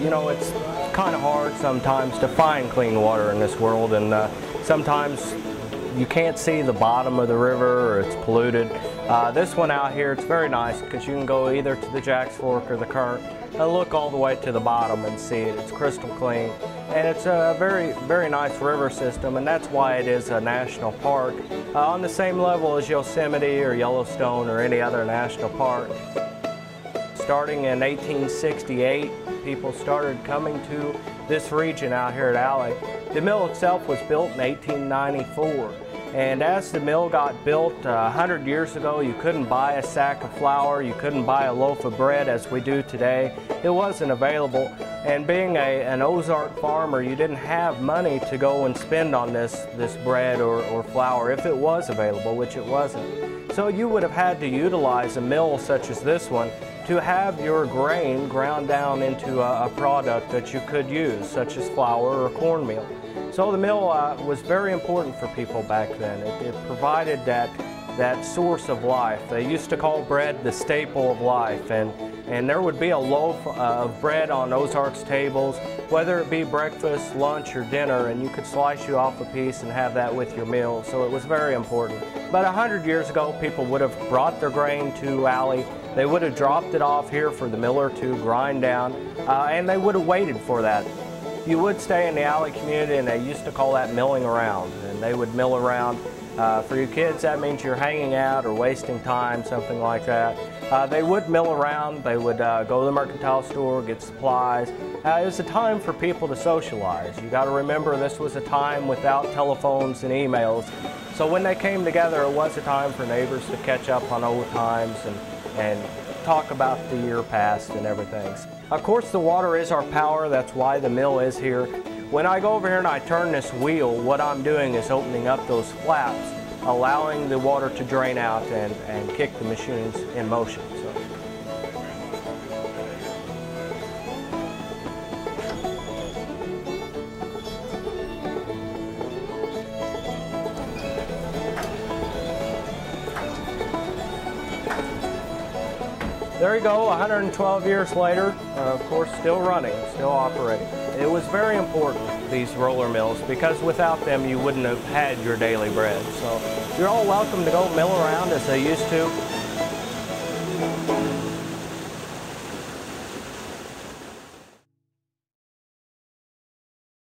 you know, it's kind of hard sometimes to find clean water in this world, and sometimes you can't see the bottom of the river or it's polluted. This one out here, it's very nice because you can go either to the Jacks Fork or the Current and look all the way to the bottom and see it. It's crystal clean, and it's a very, very nice river system, and that's why it is a national park on the same level as Yosemite or Yellowstone or any other national park. Starting in 1868, people started coming to this region out here at Alley. The mill itself was built in 1894. And as the mill got built 100 years ago, you couldn't buy a sack of flour, you couldn't buy a loaf of bread as we do today. It wasn't available. And being an Ozark farmer, you didn't have money to go and spend on this bread or flour if it was available, which it wasn't. So you would have had to utilize a mill such as this one to have your grain ground down into a product that you could use, such as flour or cornmeal. So the mill was very important for people back then. It provided that source of life. They used to call bread the staple of life, and there would be a loaf of bread on Ozark's tables, whether it be breakfast, lunch, or dinner, and you could slice you off a piece and have that with your meal. So it was very important. About 100 years ago, people would have brought their grain to Alley. They would have dropped it off here for the miller to grind down, and they would have waited for that. You would stay in the Alley community, and they used to call that milling around, and they would mill around. For your kids, that means you're hanging out or wasting time, something like that. They would mill around. They would go to the mercantile store, get supplies. It was a time for people to socialize. You got to remember, this was a time without telephones and emails. So when they came together, it was a time for neighbors to catch up on old times and talk about the year past and everything. Of course, the water is our power. That's why the mill is here. When I go over here and I turn this wheel, what I'm doing is opening up those flaps, allowing the water to drain out and kick the machines in motion. There you go, 112 years later, of course, still running, still operating. It was very important, these roller mills, because without them you wouldn't have had your daily bread. So you're all welcome to go mill around as they used to.